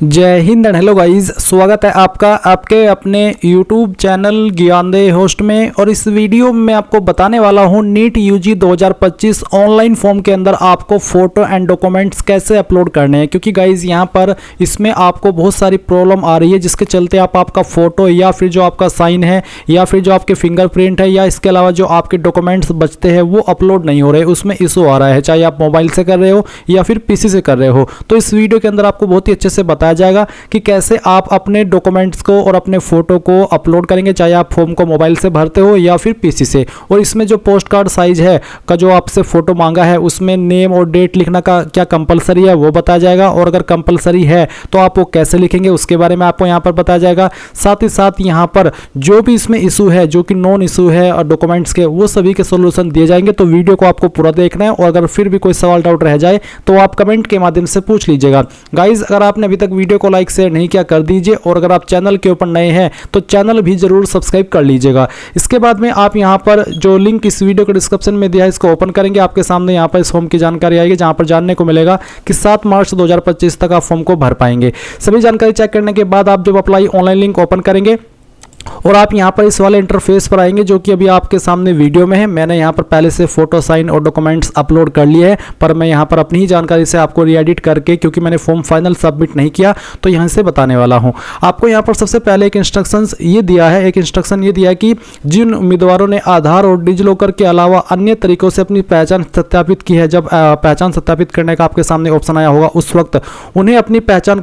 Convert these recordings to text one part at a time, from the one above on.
जय Hind and hello guys, स्वागत है आपका आपके अपने YouTube चैनल ज्ञानदेह होस्ट में। और इस वीडियो में मैं आपको बताने वाला हूं नीट यूजी 2025 ऑनलाइन फॉर्म के अंदर आपको फोटो एंड डॉक्यूमेंट्स कैसे अपलोड करने हैं। क्योंकि गाइस यहां पर इसमें आपको बहुत सारी प्रॉब्लम आ रही है, जिसके चलते आपका फोटो या फिर जो आपका साइन है या फिर जो आपके फिंगरप्रिंट है या इसके अलावा जो आपके डॉक्यूमेंट्स बचते हैं वो अपलोड नहीं हो रहे, उसमें इशू आ रहा है, चाहे आप मोबाइल से कर रहे हो या फिर पीसी से कर रहे हो। तो इस वीडियो के अंदर आपको बहुत ही अच्छे से बताया जाएगा कि कैसे आप अपने डॉक्यूमेंट्स को और अपने फोटो को अपलोड करेंगे, चाहे आप फॉर्म को मोबाइल से भरते हो या फिर पीसी से। और इसमें जो पोस्ट कार्ड साइज है का जो आपसे फोटो मांगा है उसमें नेम और डेट लिखना का क्या कंपलसरी है वो बताया जाएगा, और अगर कंपलसरी है तो आप वो कैसे लिखेंगे उसके बारे में आपको यहाँ पर बताया जाएगा। साथ ही साथ यहाँ पर जो भी इसमें इशू है, जो कि नॉन इशू है और डॉक्यूमेंट्स के, वो सभी के सोल्यूशन दिए जाएंगे। तो वीडियो को आपको पूरा देखना है, और अगर फिर भी कोई सवाल डाउट रह जाए तो आप कमेंट के माध्यम से पूछ लीजिएगा। गाइज, अगर आपने अभी तक वीडियो को लाइक शेयर नहीं किया कर दीजिए, और अगर आप चैनल के ऊपर नए हैं तो चैनल भी जरूर सब्सक्राइब कर लीजिएगा। इसके बाद में आप यहां पर जो लिंक इस वीडियो के डिस्क्रिप्शन में दिया है इसको ओपन करेंगे, आपके सामने यहां पर इस फॉर्म की जानकारी आएगी, जहां पर जानने को मिलेगा कि 7 मार्च 2025 तक आप फॉर्म को भर पाएंगे। सभी जानकारी चेक करने के बाद आप जब अप्लाई ऑनलाइन लिंक ओपन करेंगे और आप यहां पर इस वाले इंटरफेस पर आएंगे, जो कि अभी आपके सामने वीडियो में है। मैंने यहां पर पहले से फोटो, साइन और डॉक्यूमेंट्स अपलोड कर लिए हैं, पर मैं यहां पर अपनी ही जानकारी से आपको री-एडिट करके, क्योंकि मैंने फॉर्म फाइनल सबमिट नहीं किया, तो यहां से बताने वाला हूं आपको। यहां पर सबसे पहले एक इंस्ट्रक्शन ये दिया है कि जिन उम्मीदवारों ने आधार और डिजिलॉकर के अलावा अन्य तरीकों से अपनी पहचान सत्यापित की है, जब पहचान सत्यापित करने का आपके सामने ऑप्शन आया होगा उस वक्त उन्हें अपनी पहचान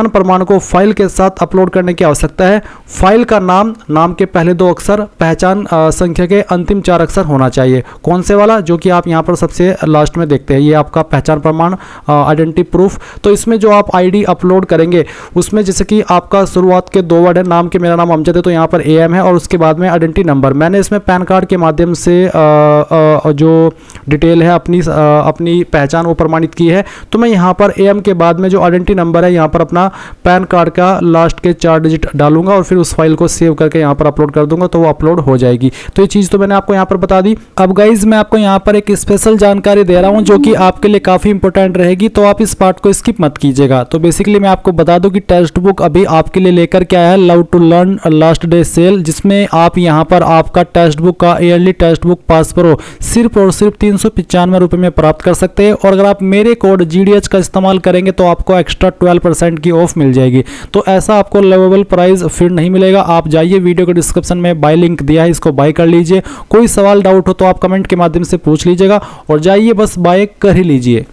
प्रमाण को फाइल के साथ अपलोड करने की आवश्यकता है। फाइल का नाम के पहले 2 अक्षर, पहचान संख्या के अंतिम 4 अक्षर होना चाहिए। कौन से वाला? जो कि आप यहां पर सबसे लास्ट में देखते हैं, ये आपका पहचान प्रमाण, आइडेंटिटी प्रूफ। तो इसमें जो आप आईडी अपलोड करेंगे उसमें जैसे कि आपका शुरुआत के 2 वर्ड है, नाम के मेरा नाम अमजद है तो यहां पर AM है, और उसके बाद में आइडेंटिटी नंबर। मैंने इसमें पैन कार्ड के माध्यम से जो डिटेल है अपनी पहचान वो प्रमाणित की है, तो मैं यहां पर AM के बाद में जो आइडेंटिटी नंबर है यहां पर अपना पैन कार्ड का लास्ट के 4 डिजिट डालूंगा और फिर उस फाइल को सेव करके यहाँ पर अपलोड कर दूंगा, तो वो अपलोड हो जाएगी। तो ये चीज़ तो मैंने आपको यहाँ पर बता दी। अब गाइज, मैं आपको यहाँ पर एक स्पेशल जानकारी दे रहा हूँ जो कि आपके लिए काफ़ी इंपॉर्टेंट रहेगी, तो आप इस पार्ट को स्किप मत कीजिएगा। तो बेसिकली मैं आपको बता दूं कि टेक्स्ट बुक अभी आपके लिए लेकर के आया है love to learn last day sale, जिसमें आप यहाँ पर आपका टेक्स्ट बुक का early text book pass pro सिर्फ और सिर्फ 395 रुपये में प्राप्त कर सकते हैं। और अगर आप मेरे कोड GDH का इस्तेमाल करेंगे तो आपको एक्स्ट्रा 12% की ऑफ मिल जाएगी। तो ऐसा आपको लेवेबल प्राइस फिर नहीं मिलेगा। आप जाइए, वीडियो के डिस्क्रिप्शन में बाय लिंक दिया है, इसको बाय कर लीजिए। कोई सवाल डाउट हो तो आप कमेंट के माध्यम से पूछ लीजिएगा, और जाइए बस बाय कर ही लीजिए।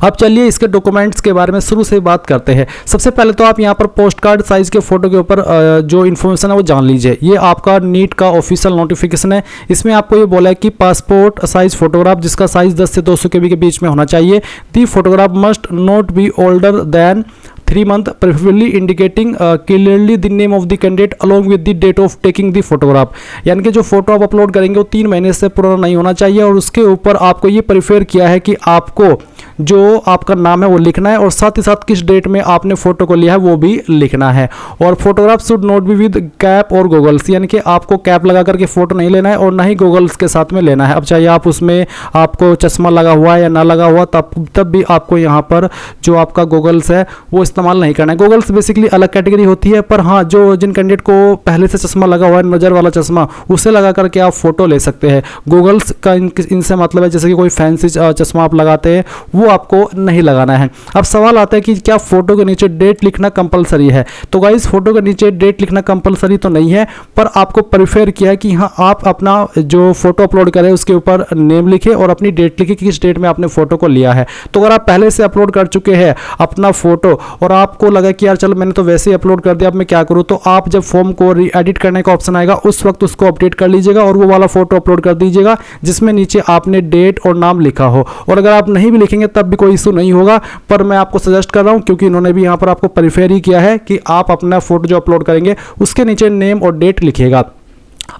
अब चलिए इसके डॉक्यूमेंट्स के बारे में शुरू से बात करते हैं। सबसे पहले तो आप यहाँ पर पोस्ट कार्ड साइज के फोटो के ऊपर जो इन्फॉर्मेशन है वो जान लीजिए। ये आपका नीट का ऑफिशियल नोटिफिकेशन है। इसमें आपको ये बोला है कि पासपोर्ट साइज फोटोग्राफ जिसका साइज 10 से 200 KB के बीच में होना चाहिए। The photograph must not be older than 3 months, preferably indicating clearly the name of the candidate along with the date of taking the photograph। यानी कि जो फोटो आप अपलोड करेंगे वो 3 महीने से पुराना नहीं होना चाहिए, और उसके ऊपर आपको ये प्रेफर किया है कि आपको जो आपका नाम है वो लिखना है, और साथ ही साथ किस डेट में आपने फोटो को लिया है वो भी लिखना है। और photograph should not be with cap और गॉगल्स, यानी कि आपको कैप लगा करके फोटो नहीं लेना है और ना ही गॉगल्स के साथ में लेना है। अब चाहे आप उसमें आपको चश्मा लगा हुआ है या ना लगा हुआ, तब भी आपको यहाँ पर जो आपका गॉगल्स है वो इस्तेमाल नहीं करना है। गॉगल्स बेसिकली अलग कैटेगरी होती है, पर हाँ, जो जिन कैंडिडेट को पहले से चश्मा लगा हुआ है, नज़र वाला चश्मा, उसे लगा करके आप फोटो ले सकते हैं। गॉगल्स का इनसे मतलब है जैसे कि कोई फैंसी चश्मा आप लगाते हैं वो आपको नहीं लगाना है। अब सवाल आता है कि क्या फोटो के नीचे डेट लिखना कंपलसरी है? तो गाइस, फोटो के नीचे डेट लिखना कंपलसरी तो नहीं है, पर आपको प्रेफर किया है कि हाँ, आप अपना जो फोटो अपलोड करें उसके ऊपर नेम लिखे और अपनी डेट लिखे कि किस डेट में आपने फोटो को लिया है। तो अगर आप पहले से अपलोड कर चुके हैं अपना फोटो और आपको लगा कि यार चलो मैंने तो वैसे ही अपलोड कर दिया, अब मैं क्या करूँ, तो आप जब फॉर्म को री-एडिट करने का ऑप्शन आएगा उस वक्त उसको अपडेट कर लीजिएगा और वो वाला फोटो अपलोड कर दीजिएगा जिसमें नीचे आपने डेट और नाम लिखा हो। और अगर आप नहीं भी लिखेंगे तब भी कोई इशू नहीं होगा, पर मैं आपको सजेस्ट कर रहा हूं क्योंकि इन्होंने भी यहां पर आपको प्रेफर ही किया है कि आप अपना फोटो जो अपलोड करेंगे उसके नीचे नेम और डेट लिखिएगा।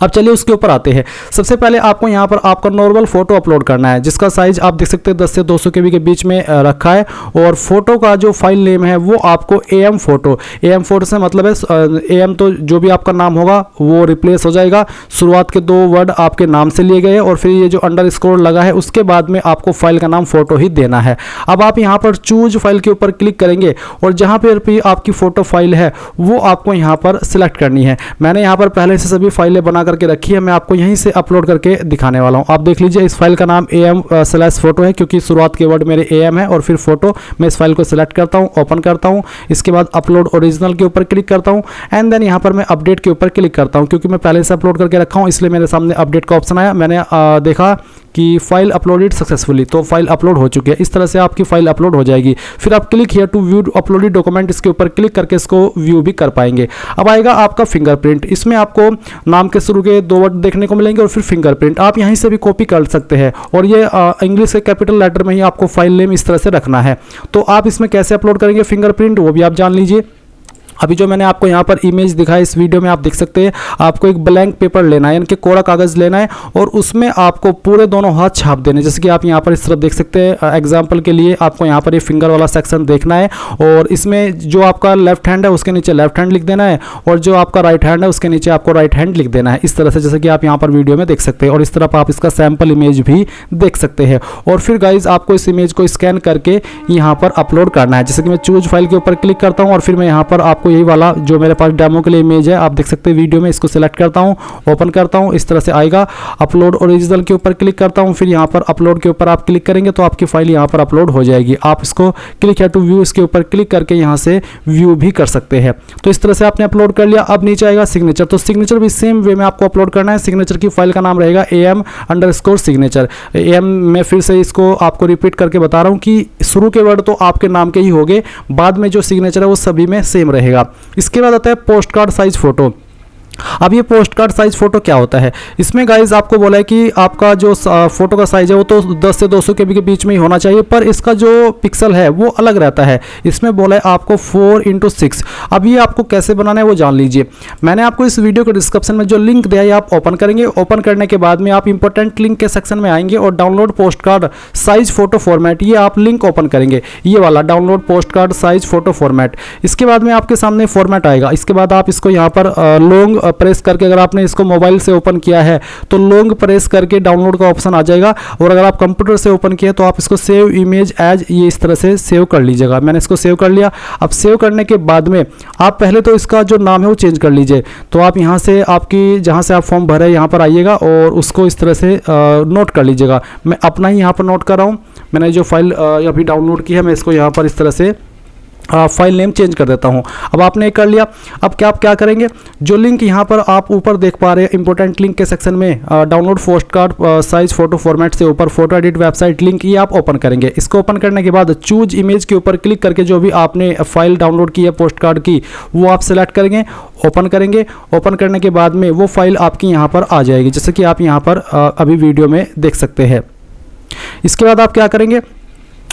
अब चलिए उसके ऊपर आते हैं। सबसे पहले आपको यहाँ पर आपका नॉर्मल फोटो अपलोड करना है, जिसका साइज आप देख सकते हैं 10 से 200 KB के बीच में रखा है। और फोटो का जो फाइल नेम है वो आपको AM फोटो से मतलब है AM, तो जो भी आपका नाम होगा वो रिप्लेस हो जाएगा। शुरुआत के 2 वर्ड आपके नाम से लिए गए और फिर ये जो अंडरस्कोर लगा है उसके बाद में आपको फाइल का नाम फोटो ही देना है। अब आप यहाँ पर चूज फाइल के ऊपर क्लिक करेंगे और जहाँ पर भी आपकी फोटो फाइल है वो आपको यहाँ पर सिलेक्ट करनी है। मैंने यहाँ पर पहले से सभी फाइलें बना करके रखी है, मैं आपको यहीं से अपलोड करके दिखाने वाला हूँ। आप देख लीजिए इस फाइल का नाम AM/फोटो है, क्योंकि शुरुआत के वर्ड मेरे AM है और फिर फोटो। मैं इस फाइल को सिलेक्ट करता हूँ, ओपन करता हूँ, इसके बाद अपलोड ओरिजिनल के ऊपर क्लिक करता हूँ एंड देन यहाँ पर मैं अपडेट के ऊपर क्लिक करता हूँ। क्योंकि मैं पहले से अपलोड करके रखा हूँ इसलिए मेरे सामने अपडेट का ऑप्शन आया। मैंने देखा कि फाइल अपलोडेड सक्सेसफुली, तो फाइल अपलोड हो चुकी है। इस तरह से आपकी फाइल अपलोड हो जाएगी। फिर आप click here to view uploaded document, इसके ऊपर क्लिक करके इसको व्यू भी कर पाएंगे। अब आएगा आपका फिंगरप्रिंट। इसमें आपको नाम के शुरू के 2 वर्ड देखने को मिलेंगे और फिर फिंगरप्रिंट आप यहीं से भी कॉपी कर सकते हैं। और ये इंग्लिश के कैपिटल लेटर में ही आपको फाइल नेम इस तरह से रखना है। तो आप इसमें कैसे अपलोड करेंगे फिंगरप्रिंट वो भी आप जान लीजिए। अभी जो मैंने आपको यहाँ पर इमेज दिखाई इस वीडियो में आप देख सकते हैं, आपको एक ब्लैंक पेपर लेना है, यानी कि कोरा कागज़ लेना है और उसमें आपको पूरे दोनों हाथ छाप देने। जैसे कि आप यहाँ पर इस तरफ देख सकते हैं। एग्जाम्पल के लिए आपको यहाँ पर ये फिंगर वाला सेक्शन देखना है और इसमें जो आपका लेफ्ट हैंड है उसके नीचे लेफ्ट हैंड लिख देना है और जो आपका राइट हैंड है उसके नीचे आपको राइट हैंड लिख देना है, इस तरह से, जैसे कि आप यहाँ पर वीडियो में देख सकते हैं। और इस तरफ आप इसका सैम्पल इमेज भी देख सकते हैं। और फिर गाइज आपको इस इमेज को स्कैन करके यहाँ पर अपलोड करना है। जैसे कि मैं चूज फाइल के ऊपर क्लिक करता हूँ और फिर मैं यहाँ पर आपको यही वाला जो मेरे पास डेमो के लिए इमेज है आप देख सकते हैं वीडियो में, इसको सिलेक्ट करता हूं, ओपन करता हूं, इस तरह से आएगा। अपलोड ओरिजिनल के ऊपर क्लिक करता हूं, फिर यहां पर अपलोड के ऊपर आप क्लिक करेंगे तो आपकी फाइल यहां पर अपलोड हो जाएगी। आप इसको क्लिक है टू व्यू, इसके ऊपर क्लिक करके यहां से व्यू भी कर सकते हैं। तो इस तरह से आपने अपलोड कर लिया। अब नीचे आएगा सिग्नेचर। तो सिग्नेचर भी सेम वे में आपको अपलोड करना है। सिग्नेचर की फाइल का नाम रहेगा AM_signature। AM में फिर से इसको आपको रिपीट करके बता रहा हूं कि शुरू के वर्ड तो आपके नाम के ही होंगे, बाद में जो सिग्नेचर है वो सभी में सेम रहेगा। इसके बाद आता है पोस्ट कार्ड साइज फोटो। अब ये पोस्ट कार्ड साइज फोटो क्या होता है? इसमें गाइज आपको बोला है कि आपका जो फोटो का साइज है वो तो 10 से 200 KB के बीच में ही होना चाहिए, पर इसका जो पिक्सल है वो अलग रहता है। इसमें बोला है आपको 4x6। अब ये आपको कैसे बनाना है वो जान लीजिए। मैंने आपको इस वीडियो के डिस्क्रिप्शन में जो लिंक दिया है आप ओपन करेंगे। ओपन करने के बाद में आप इंपॉर्टेंट लिंक के सेक्शन में आएंगे और download post card size photo format, ये आप लिंक ओपन करेंगे, ये वाला download post card size photo format. इसके बाद में आपके सामने फॉर्मेट आएगा। इसके बाद आप इसको यहाँ पर लॉन्ग प्रेस करके, अगर आपने इसको मोबाइल से ओपन किया है तो लॉन्ग प्रेस करके डाउनलोड का ऑप्शन आ जाएगा। और अगर आप कंप्यूटर से ओपन किया तो आप इसको सेव इमेज एज, ये इस तरह से सेव कर लीजिएगा। मैंने इसको सेव कर लिया। अब सेव करने के बाद में आप पहले तो इसका जो नाम है वो चेंज कर लीजिए। तो आप यहाँ से आपकी जहाँ से आप फॉर्म भरे यहाँ पर आइएगा और उसको इस तरह से नोट कर लीजिएगा। मैं अपना ही यहाँ पर नोट कर रहा हूँ। मैंने जो फाइल अभी डाउनलोड की है मैं इसको यहाँ पर इस तरह से फाइल नेम चेंज कर देता हूं। अब आपने कर लिया। अब आप क्या करेंगे, जो लिंक यहां पर आप ऊपर देख पा रहे हैं इंपॉर्टेंट लिंक के सेक्शन में, download post card size photo format से ऊपर फोटो एडिट वेबसाइट लिंक, ये आप ओपन करेंगे। इसको ओपन करने के बाद चूज इमेज के ऊपर क्लिक करके जो भी आपने फाइल डाउनलोड की है पोस्ट कार्ड की वो आप सेलेक्ट करेंगे, ओपन करेंगे। ओपन करने के बाद में वो फाइल आपकी यहाँ पर आ जाएगी, जैसे कि आप यहाँ पर अभी वीडियो में देख सकते हैं। इसके बाद आप क्या करेंगे,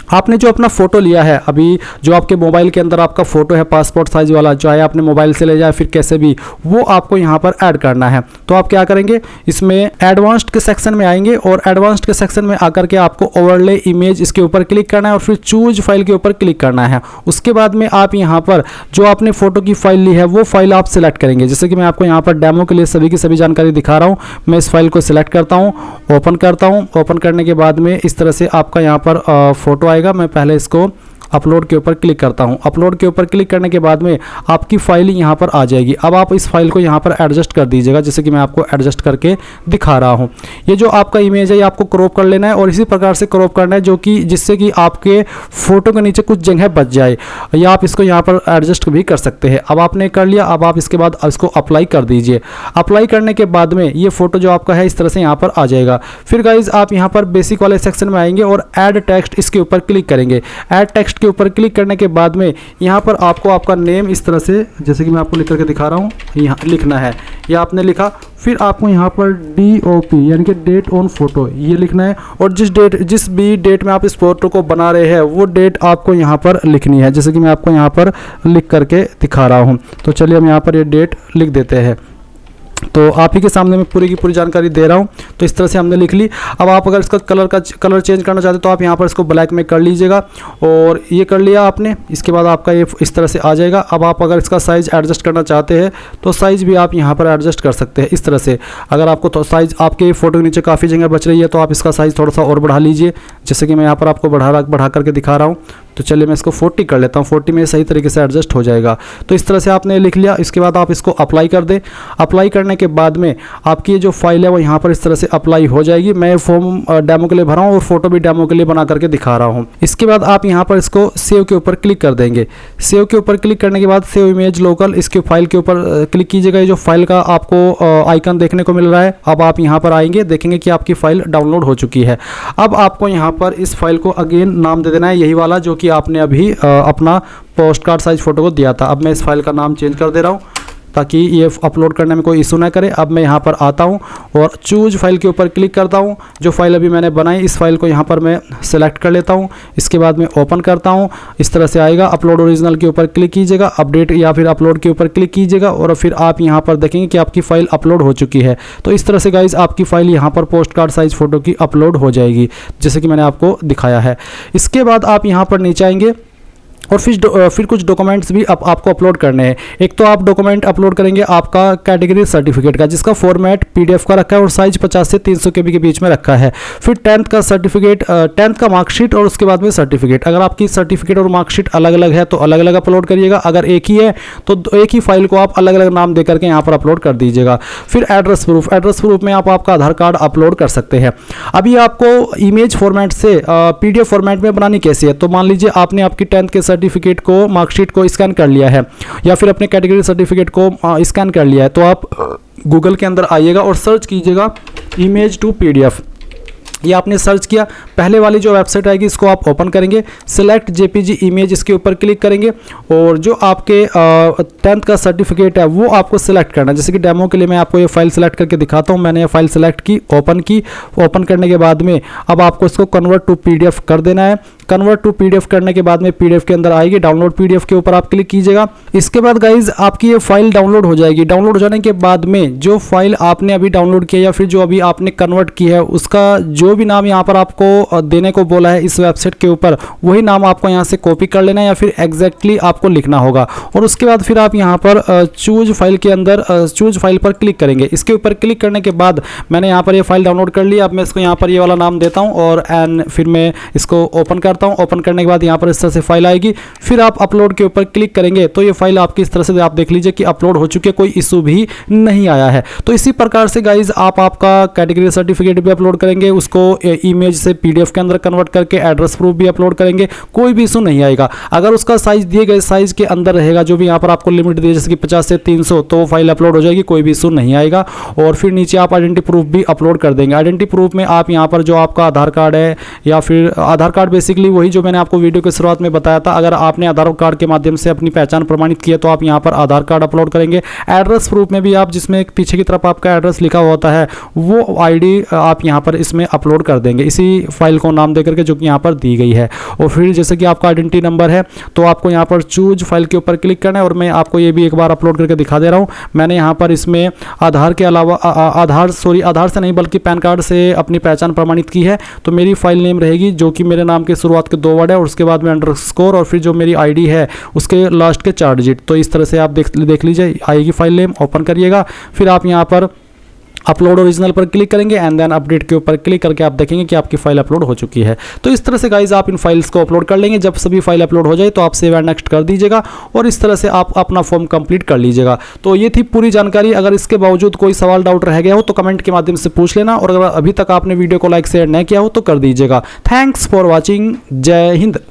आपने जो अपना फ़ोटो लिया है, अभी जो आपके मोबाइल के अंदर आपका फ़ोटो है पासपोर्ट साइज वाला, चाहे आपने मोबाइल से ले जाए फिर कैसे भी, वो आपको यहाँ पर ऐड करना है। तो आप क्या करेंगे, इसमें एडवांस्ड के सेक्शन में आएंगे और एडवांस्ड के सेक्शन में आकर के आपको ओवरले इमेज इसके ऊपर क्लिक करना है और फिर चूज फाइल के ऊपर क्लिक करना है। उसके बाद में आप यहाँ पर जो आपने फ़ोटो की फाइल ली है वो फाइल आप सिलेक्ट करेंगे। जैसे कि मैं आपको यहाँ पर डेमो के लिए सभी की सभी जानकारी दिखा रहा हूँ। मैं इस फाइल को सिलेक्ट करता हूँ, ओपन करता हूँ। ओपन करने के बाद में इस तरह से आपका यहाँ पर फ़ोटो आएगा। मैं पहले इसको अपलोड के ऊपर क्लिक करता हूं। अपलोड के ऊपर क्लिक करने के बाद में आपकी फाइल यहां पर आ जाएगी। अब आप इस फाइल को यहां पर एडजस्ट कर दीजिएगा, जैसे कि मैं आपको एडजस्ट करके दिखा रहा हूं। ये जो आपका इमेज है ये आपको क्रॉप कर लेना है और इसी प्रकार से क्रॉप करना है जो कि जिससे कि आपके फोटो के नीचे कुछ जगह बच जाए, या आप इसको यहाँ पर एडजस्ट भी कर सकते हैं। अब आपने कर लिया। अब आप इसके बाद इसको अप्लाई कर दीजिए। अप्लाई करने के बाद में ये फोटो जो आपका है इस तरह से यहाँ पर आ जाएगा। फिर गाइज आप यहाँ पर बेसिक वाले सेक्शन में आएंगे और ऐड टेक्स्ट इसके ऊपर क्लिक करेंगे। ऐड टेक्स्ट के ऊपर क्लिक करने के बाद में यहाँ पर आपको आपका नेम इस तरह से, जैसे कि मैं आपको लिख करके दिखा रहा हूँ, यहाँ लिखना है। ये आपने लिखा। फिर आपको यहाँ पर DOP यानी कि डेट ऑन फोटो ये लिखना है और जिस भी डेट में आप इस फोटो को बना रहे हैं वो डेट आपको यहाँ पर लिखनी है, जैसे कि मैं आपको यहाँ पर लिख करके दिखा रहा हूँ। तो चलिए हम यहाँ पर ये डेट लिख देते हैं। तो आप ही के सामने मैं पूरी की पूरी जानकारी दे रहा हूँ। तो इस तरह से हमने लिख ली। अब आप अगर इसका कलर चेंज करना चाहते हो तो आप यहाँ पर इसको ब्लैक में कर लीजिएगा, और ये कर लिया आपने। इसके बाद आपका ये इस तरह से आ जाएगा। अब आप अगर इसका साइज़ एडजस्ट करना चाहते हैं तो साइज़ भी आप यहाँ पर एडजस्ट कर सकते हैं इस तरह से। अगर आपको तो साइज़ आपके फ़ोटो के नीचे काफ़ी जगह बच रही है तो आप इसका साइज़ थोड़ा सा और बढ़ा लीजिए, जैसे कि मैं यहाँ पर आपको बढ़ा करके दिखा रहा हूँ। तो चलिए मैं इसको 40 कर लेता हूँ, 40 में सही तरीके से एडजस्ट हो जाएगा। तो इस तरह से आपने लिख लिया। इसके बाद आप इसको अप्लाई कर दें। अप्लाई करने के बाद में आपकी जो फाइल है वो यहाँ पर इस तरह से अप्लाई हो जाएगी। मैं फॉर्म डेमो के लिए भरा हूँ और फोटो भी डेमो के लिए बना करके दिखा रहा हूँ। इसके बाद आप यहाँ पर इसको सेव के ऊपर क्लिक कर देंगे। सेव के ऊपर क्लिक करने के बाद सेव इमेज लोकल, इसके फाइल के ऊपर क्लिक कीजिएगा। ये जो फाइल का आपको आइकन देखने को मिल रहा है, अब आप यहाँ पर आएंगे, देखेंगे कि आपकी फाइल डाउनलोड हो चुकी है। अब आपको यहाँ पर इस फाइल को अगेन नाम दे देना है, यही वाला जो कि आपने अभी अपना पोस्ट कार्ड साइज फोटो को दिया था। अब मैं इस फाइल का नाम चेंज कर दे रहा हूँ ताकि ये अपलोड करने में कोई इशू ना करे। अब मैं यहाँ पर आता हूँ और चूज फाइल के ऊपर क्लिक करता हूँ। जो फाइल अभी मैंने बनाई इस फाइल को यहाँ पर मैं सेलेक्ट कर लेता हूँ। इसके बाद मैं ओपन करता हूँ, इस तरह से आएगा। अपलोड ओरिजिनल के ऊपर क्लिक कीजिएगा, अपडेट या फिर अपलोड के ऊपर क्लिक कीजिएगा और फिर आप यहाँ पर देखेंगे कि आपकी फ़ाइल अपलोड हो चुकी है। तो इस तरह से गाइज आपकी फ़ाइल यहाँ पर पोस्ट कार्ड साइज़ फ़ोटो की अपलोड हो जाएगी, जैसे कि मैंने आपको दिखाया है। इसके बाद आप यहाँ पर नीचे आएंगे और फिर कुछ डॉक्यूमेंट्स भी आपको अपलोड करने हैं। एक तो आप डॉक्यूमेंट अपलोड करेंगे आपका कैटेगरी सर्टिफिकेट का, जिसका फॉर्मेट पीडीएफ का रखा है और साइज 50 से 300 KB के बीच में रखा है। फिर 10th का सर्टिफिकेट, 10th का मार्कशीट और उसके बाद में सर्टिफिकेट। अगर आपकी सर्टिफिकेट और मार्कशीट अलग अलग है तो अलग अलग अपलोड करिएगा। अगर एक ही है तो एक ही फाइल को आप अलग अलग नाम दे करके यहाँ पर अपलोड कर दीजिएगा। फिर एड्रेस प्रूफ, एड्रेस प्रूफ में आप आपका आधार कार्ड अपलोड कर सकते हैं। अभी आपको इमेज फॉर्मेट से पीडीएफ फॉर्मेट में बनानी कैसी है, तो मान लीजिए आपने आपकी 10th के सर्टिफिकेट को, मार्कशीट को स्कैन कर लिया है या फिर अपने कैटेगरी सर्टिफिकेट को स्कैन कर लिया है, तो आप गूगल के अंदर आइएगा और सर्च कीजिएगा इमेज टू पीडीएफ। ये आपने सर्च किया, पहले वाली जो वेबसाइट आएगी इसको आप ओपन करेंगे, सिलेक्ट जेपीजी इमेज इसके ऊपर क्लिक करेंगे और जो आपके 10th का सर्टिफिकेट है वो आपको सिलेक्ट करना है। जैसे कि डेमो के लिए मैं आपको ये फाइल सिलेक्ट करके दिखाता हूँ। मैंने ये फाइल सिलेक्ट की, ओपन करने के बाद में अब आपको इसको कन्वर्ट टू पीडीएफ कर देना है। कन्वर्ट टू पीडीएफ करने के बाद में पीडीएफ के अंदर आएगी, डाउनलोड पीडीएफ के ऊपर आप क्लिक कीजिएगा। इसके बाद गाइज आपकी ये फाइल डाउनलोड हो जाएगी। डाउनलोड हो जाने के बाद में जो फाइल आपने अभी डाउनलोड किया या फिर जो अभी आपने कन्वर्ट की है उसका जो भी नाम यहाँ पर आपको देने को बोला है इस वेबसाइट के ऊपर, वही नाम आपको यहाँ से कॉपी कर लेना है या फिर एग्जैक्टली आपको लिखना होगा। और उसके बाद फिर आप यहाँ पर चूज फाइल के अंदर चूज फाइल पर क्लिक करेंगे। इसके ऊपर क्लिक करने के बाद मैंने यहाँ पर ये फाइल डाउनलोड कर ली। अब मैं इसको यहाँ पर ये वाला नाम देता हूँ और फिर मैं इसको ओपन करता हूँ। ओपन करने के बाद यहाँ पर इस तरह से फाइल आएगी। फिर आप अपलोड के ऊपर क्लिक करेंगे तो ये फाइल आपकी इस तरह से आप देख लीजिए कि अपलोड हो चुकी है, कोई इशू भी नहीं आया है। तो इसी प्रकार से गाइज आप आपका कैटेगरी सर्टिफिकेट भी अपलोड करेंगे, उसको इमेज से पीडीएफ के अंदर कन्वर्ट करके एड्रेस प्रूफ भी अपलोड करेंगे, कोई भी इशू नहीं आएगा। अगर उसका साइज दिए गए साइज के अंदर रहेगा, जो भी यहाँ पर आपको लिमिट दी है जैसे कि 50 से 300, तो वो फाइल अपलोड हो जाएगी, कोई भी इशू नहीं आएगा। और फिर नीचे आप आइडेंटिटी प्रूफ भी अपलोड कर देंगे। आइडेंटिटी प्रूफ में आप यहाँ पर जो आपका आधार कार्ड है या फिर आधार कार्ड, बेसिकली वही जो मैंने आपको वीडियो की शुरुआत में बताया था, अगर आपने आधार कार्ड के माध्यम से अपनी पहचान प्रमाणित की है तो आप यहाँ पर आधार कार्ड अपलोड करेंगे। एड्रेस प्रूफ में भी आप जिसमें पीछे की तरफ आपका एड्रेस लिखा होता है वो आईडी आप यहाँ पर इसमें अपलोड कर देंगे, इसी फाइल को नाम देकर के जो कि यहाँ पर दी गई है। और फिर जैसे कि आपका आइडेंटिटी नंबर है तो आपको यहाँ पर चूज फाइल के ऊपर क्लिक करना है। और मैं आपको ये भी एक बार अपलोड करके दिखा दे रहा हूँ। मैंने यहाँ पर इसमें आधार के अलावा आधार से नहीं बल्कि पैन कार्ड से अपनी पहचान प्रमाणित की है। तो मेरी फाइल नेम रहेगी जो कि मेरे नाम के शुरुआत के 2 वर्ड है और उसके बाद में अंडरस्कोर और फिर जो मेरी आईडी है उसके लास्ट के 4 डिजिट। तो इस तरह से आप देख लीजिए आएगी फाइल नेम। ओपन करिएगा, फिर आप यहाँ पर अपलोड ओरिजिनल पर क्लिक करेंगे एंड देन अपडेट के ऊपर क्लिक करके आप देखेंगे कि आपकी फाइल अपलोड हो चुकी है। तो इस तरह से गाइज आप इन फाइल्स को अपलोड कर लेंगे। जब सभी फाइल अपलोड हो जाए तो आप सेव एंड नेक्स्ट कर दीजिएगा और इस तरह से आप अपना फॉर्म कंप्लीट कर लीजिएगा। तो ये थी पूरी जानकारी। अगर इसके बावजूद कोई सवाल डाउट रह गया हो तो कमेंट के माध्यम से पूछ लेना और अगर अभी तक आपने वीडियो को लाइक शेयर नहीं किया हो तो कर दीजिएगा। Thanks for watching. जय हिंद।